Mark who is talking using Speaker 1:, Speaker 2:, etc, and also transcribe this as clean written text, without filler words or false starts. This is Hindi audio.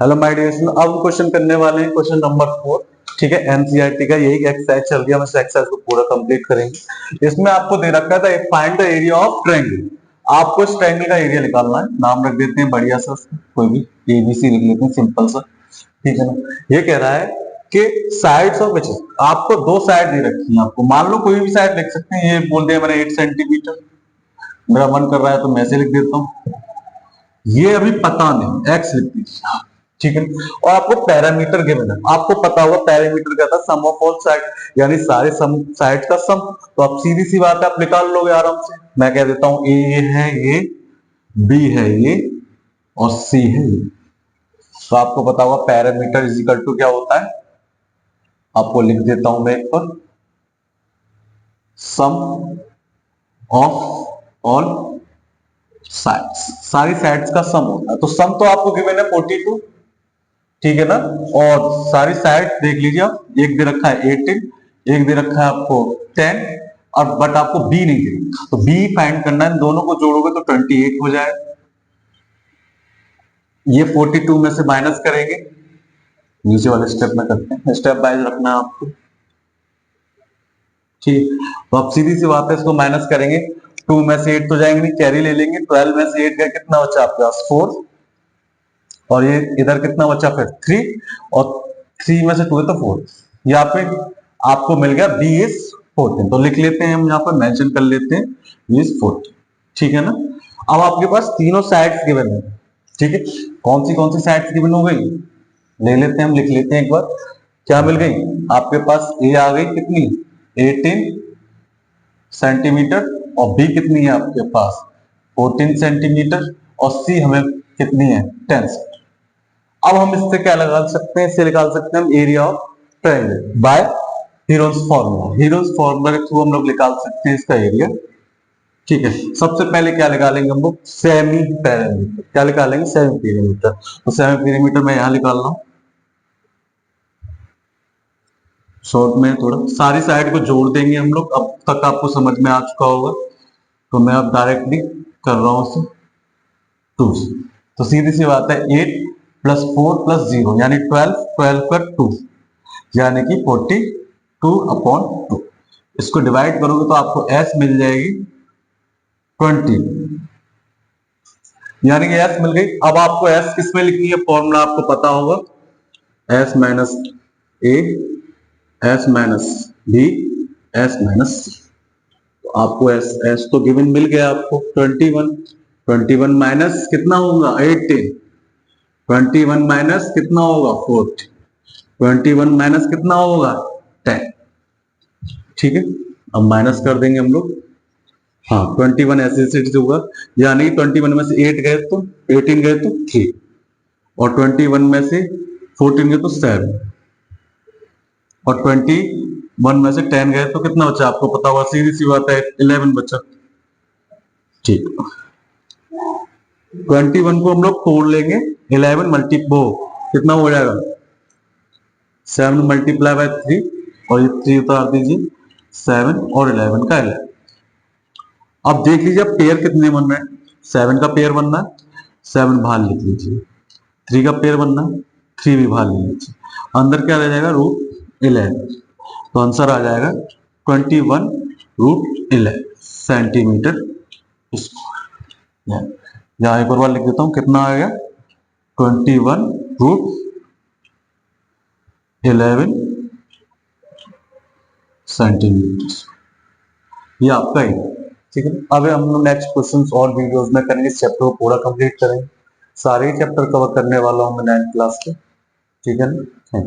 Speaker 1: हेलो माय डियर स्टूडेंट, अब क्वेश्चन करने वाले हैं क्वेश्चन नंबर 4। ठीक है, एनसीईआरटी का यही एक्सरसाइज चल रही है, हम इस एक्सरसाइज को पूरा कंप्लीट करेंगे। इसमें आपको दे रखा था find the area of triangle. आपको इस ट्रायंगल का एरिया निकालना है। नाम रख देते हैं बढ़िया सा, कोई भी एबीसी लिख लेते हैं, सिंपल सा। ठीक है ना। ये कह रहा है कि साइड्स ऑफ विच, आपको दो साइड दे रखी है। आपको मान लो कोई भी साइड लिख सकते हैं। ये बोल दिया मैंने 8 सेंटीमीटर, मेरा मन कर रहा है तो मैं ऐसे लिख देता हूँ। ये अभी पता नहीं, एक्स लिख दीजिए। ठीक है। और आपको पैरामीटर गिवन है, आपको पता होगा पैरामीटर क्या था, सम ऑफ ऑल साइड, यानी सारे सम साइड का सम। तो आप सीधी सी बात है, आप निकाल लोगे आराम से। मैं कह देता हूं ए है ये, बी है ये, और सी है ये। तो आपको पता होगा पैरामीटर इज इक्वल टू क्या होता है। आपको लिख देता हूं मैं एक पर, सम ऑफ ऑल साइड्स, सारी साइड्स का सम होता है। तो सम तो आपको गिवन है 42, ठीक है ना। और सारी साइड देख लीजिए आप, एक दे रखा है 18, एक दे रखा है आपको 10, और बट आपको बी नहीं दे रखा। तो बी फाइंड करना है, दोनों को जोड़ोगे तो 28 हो जाए। ये 42 में से माइनस करेंगे, नीचे वाले स्टेप में करते हैं, स्टेप वाइज रखना है आपको। ठीक, तो अब सीधी सी बात है, इसको माइनस करेंगे। 2 में से 8 तो जाएंगे नहीं, कैरी ले लेंगे। 12 में से 8 गया, कितना बचा आपके पास 4, और ये इधर कितना बचा फिर 3, और 3 में से 2 है तो 4। यहाँ पे आपको मिल गया बी इज 14। तो लिख लेते हैं हम, यहाँ पर मेंशन कर लेते हैं बी इज 14। ठीक है ना। अब आपके पास तीनों साइड्स गिवन है। ठीक है, कौन सी साइड्स गिवन हो गई, ले लेते हैं हम, लिख लेते हैं एक बार। क्या मिल गई आपके पास, ए आ गई कितनी 18 सेंटीमीटर, और बी कितनी है आपके पास 14 सेंटीमीटर, और सी हमें कितनी है 10। अब हम इससे क्या लगा सकते हैं, इससे निकाल सकते हैं हम area of triangle by Heron's formula. Heron's formula के थ्रू हम लोग निकाल सकते हैं इसका एरिया। ठीक है, सबसे पहले क्या निकालेंगे हम लोग, सेमी पैरामीटर। क्या निकालेंगे, सेमी पैरामीटर। तो सेमी पैरामीटर मैं यहां निकाल रहा हूं शॉर्ट में, थोड़ा सारी साइड को जोड़ देंगे हम लोग। अब तक आपको समझ में आ चुका होगा, तो मैं अब डायरेक्टली कर रहा हूं इसे 2 से। तो सीधी सी बात है, 8 प्लस 4 प्लस 0 यानी 12, 12 पर 2 यानी कि 42 अपॉन 2। इसको डिवाइड करोगे तो आपको s मिल जाएगी 20, यानी कि s मिल गई। अब आपको s किस में लिखनी है, फॉर्मूला आपको पता होगा, s minus A, s minus B, s minus C. तो आपको s तो गिवन मिल गया आपको 21 माइनस कितना होगा 18, 21 माइनस कितना होगा 40, 21 माइनस कितना होगा 10। ठीक है, अब माइनस कर देंगे हम लोग। हाँ, 21 ऐसे होगा, यानी 21 में से 8 गए तो 18 गए तो 3, और 21 में से 14 गए तो 7, और 21 में से 10 गए तो कितना बचा आपको पता होगा, सीधी सी बात है 11 बचा। ठीक, 21 को हम लोग तोड़ लेंगे, 11 मल्टीप्लाई कितना हो जाएगा 7 मल्टीप्लाई बाय 3, और ये 3 उतार दीजिए, 7 और 11 का 11। अब देख लीजिए अब पेयर कितने बन रहे हैं, 7 का पेयर बनना है, 7 बाहर लिख लीजिए। 3 का पेयर बनना है, 3 भी बाहर लिख लीजिए। अंदर क्या रह जाएगा √11। तो आंसर आ जाएगा 21 √11 सेंटीमीटर स्क्वायर। यहाँ एक और बार लिख देता हूँ, कितना आ गया 21 √11 सेंटीमीटर। ये आपका ही, ठीक है। अब हम लोग नेक्स्ट क्वेश्चंस और वीडियोस में करेंगे, इस चैप्टर को पूरा कंप्लीट करेंगे। सारे चैप्टर कवर करने वाला हूँ मैं 9th क्लास के, ठीक है ना।